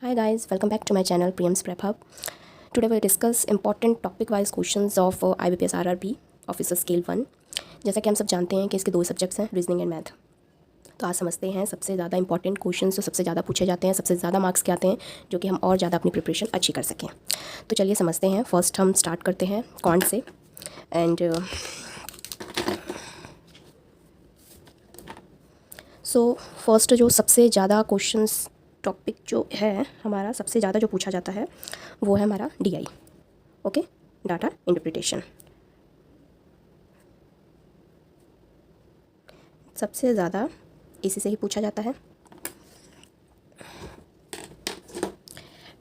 Hi guys, welcome back to my channel Priyam's Prep Hub. Today we'll discuss important topic wise questions of IBPS RRB officer scale 1। जैसा कि हम सब जानते हैं कि इसके दो सब्जेक्ट्स हैं, रीजनिंग एंड मैथ। तो आज समझते हैं सबसे ज़्यादा इंपॉर्टेंट क्वेश्चन जो सबसे ज़्यादा पूछे जाते हैं, सबसे ज़्यादा मार्क्स के आते हैं, जो कि हम और ज़्यादा अपनी प्रिपरेशन अच्छी कर सकें। तो चलिए समझते हैं। फर्स्ट हम स्टार्ट करते हैं क्वांट से। एंड फर्स्ट जो सबसे ज़्यादा क्वेश्चंस टॉपिक जो है हमारा, सबसे ज़्यादा जो पूछा जाता है वो है हमारा DI, ओके, डाटा इंटरप्रिटेशन। सबसे ज़्यादा इसी से ही पूछा जाता है।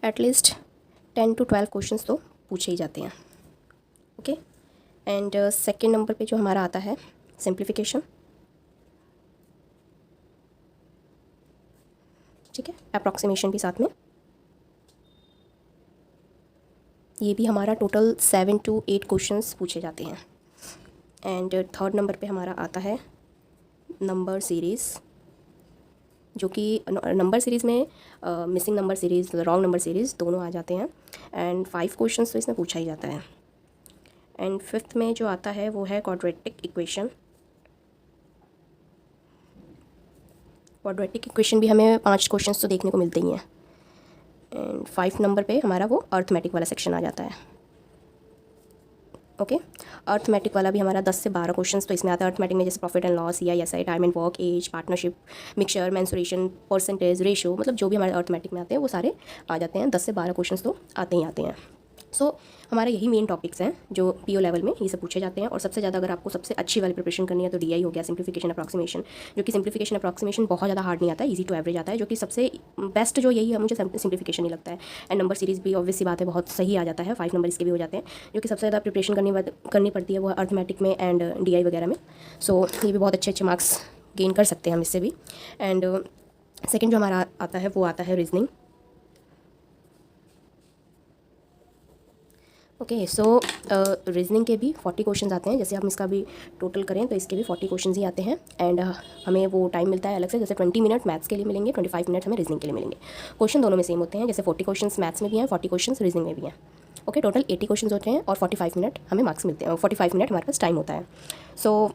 एटलीस्ट 10 to 12 क्वेश्चंस तो पूछे ही जाते हैं, ओके। एंड सेकेंड नंबर पे जो हमारा आता है सिंप्लीफिकेशन, ठीक है, अप्रॉक्सीमेशन भी साथ में। ये भी हमारा टोटल 7 to 8 क्वेश्चंस पूछे जाते हैं। एंड थर्ड नंबर पे हमारा आता है नंबर सीरीज़, जो कि नंबर सीरीज़ में missing number series, wrong number series दोनों आ जाते हैं। एंड 5 क्वेश्चंस तो इसमें पूछा ही जाता है। एंड फिफ्थ में जो आता है वो है क्वाड्रेटिक इक्वेशन। क्वाड्रेटिक इक्वेशन भी हमें 5 क्वेश्चंस तो देखने को मिलते ही हैं। एंड 5 नंबर पे हमारा वो अर्थमेटिक वाला सेक्शन आ जाता है, ओके। अर्थमेटिक वाला भी हमारा 10 से 12 क्वेश्चंस तो इसमें आता है। अर्थमेटिक में जैसे profit and loss, CISI, time and work, age, partnership, mixture, mensuration, percentage, ratio, मतलब जो भी हमारे अर्थमेटिक में आते हैं वो सारे आ जाते हैं। 10 से 12 क्वेश्चंस तो आते ही आते हैं। सो हमारे यही मेन टॉपिक्स हैं जो PO लेवल में ये सब पूछे जाते हैं। और सबसे ज़्यादा अगर आपको सबसे अच्छी वाली प्रिपरेशन करनी है तो DI हो गया, सिंप्लीफिकेशन अप्रॉक्सीमेशन, जो कि सिंप्लीफिकेशन अप्रॉक्सीमेशन बहुत ज़्यादा हार्ड नहीं आता है, ईजी टू एवरेज आता है, जो कि सबसे बेस्ट जो यही है, मुझे सिंप्लीफिकेशन ही लगता है। एंड नंबर सीरीज़ भी ऑब्वियस सी बात है बहुत सही आ जाता है, 5 नंबर इसके भी हो जाते हैं। जो कि सबसे ज़्यादा प्रिपरेशन करनी पड़ती है वो अर्थमेटिक में एंड DI वगैरह में। सो ये भी बहुत अच्छे मार्क्स गेन कर सकते हैं हम इससे भी। एंड सेकेंड जो हमारा आता है वो आता है रीजनिंग, ओके। सो रीजनिंग के भी 40 क्वेश्चंस आते हैं। जैसे हम इसका भी टोटल करें तो इसके भी 40 क्वेश्चंस ही आते हैं। एंड हमें वो टाइम मिलता है अलग से, जैसे 20 मिनट मैथ्स के लिए मिलेंगे, 25 मिनट हमें रीजनिंग के लिए मिलेंगे। क्वेश्चन दोनों में सेम होते हैं, जैसे 40 क्वेश्चंस मैथ्स में भी हैं, 40 क्वेश्चंस रीजनिंग में भी हैं, ओके। टोटल 80 क्वेश्चन होते हैं और 45 मिनट हमें मार्क्स मिलते हैं, 45 मिनट हमारे पास टाइम होता है। सो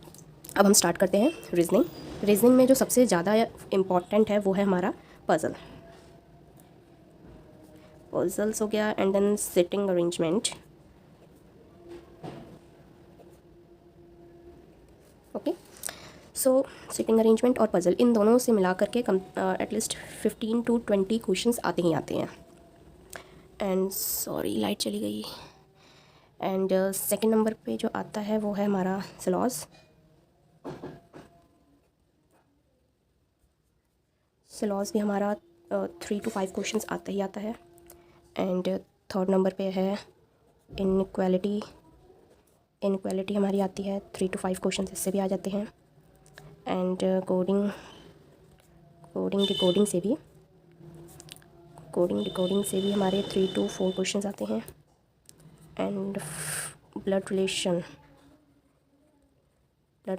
अब हम स्टार्ट करते हैं रीजनिंग। रीजनिंग में जो सबसे ज़्यादा इम्पॉर्टेंट है वो है हमारा पजल्स हो गया। And then sitting arrangement, okay. So sitting arrangement और पजल, इन दोनों से मिला करके एटलीस्ट 15 to 20 क्वेश्चंस आते ही आते हैं। एंड सॉरी लाइट चली गई। एंड सेकंड नंबर पे जो आता है वो है हमारा सिलॉस भी हमारा 3 to 5 क्वेश्चंस आता ही आता है। एंड थर्ड नंबर पे है इनक्वालिटी हमारी आती है, 3 to 5 क्वेश्चंस इससे भी आ जाते हैं। एंड कोडिंग डिकोडिंग से भी हमारे 3 to 4 क्वेश्चंस आते हैं। एंड ब्लड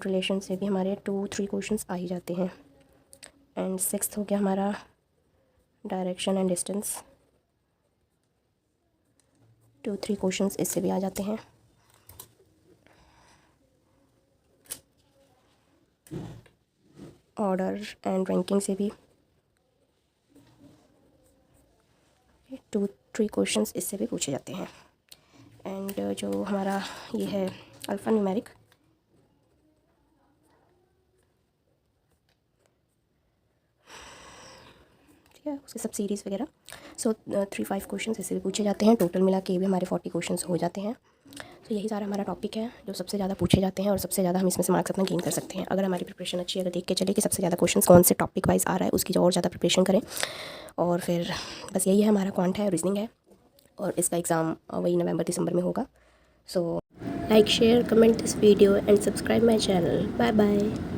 रिलेशन से भी हमारे 2-3 क्वेश्चंस आ ही जाते हैं। एंड सिक्स्थ हो गया हमारा डायरेक्शन एंड डिस्टेंस, 2-3 क्वेश्चंस इससे भी आ जाते हैं। ऑर्डर एंड रैंकिंग से भी 2-3 क्वेश्चंस इससे भी पूछे जाते हैं। एंड जो हमारा ये है अल्फ़ा न्यूमेरिक, ठीक है, उसके सब सीरीज़ वगैरह। सो 3-5 क्वेश्चंस इससे भी पूछे जाते हैं। टोटल मिला के भी हमारे 40 क्वेश्चंस हो जाते हैं। तो यही सारा हमारा टॉपिक है जो सबसे ज़्यादा पूछे जाते हैं और सबसे ज़्यादा हम इसमें से मार्क्स अपना गेन कर सकते हैं। अगर हमारी प्रिपरेशन अच्छी है, अगर देख के चले कि सबसे ज़्यादा क्वेश्चंस कौन से टॉपिक वाइज आ रहा है, उसकी जो और ज़्यादा प्रिपरेशन करें। और फिर बस यही है, हमारा क्वांट है, रीजनिंग है, और इसका एग्ज़ाम वही नवंबर-दिसंबर में होगा। So like, share, comment this video and subscribe my channel. Bye bye.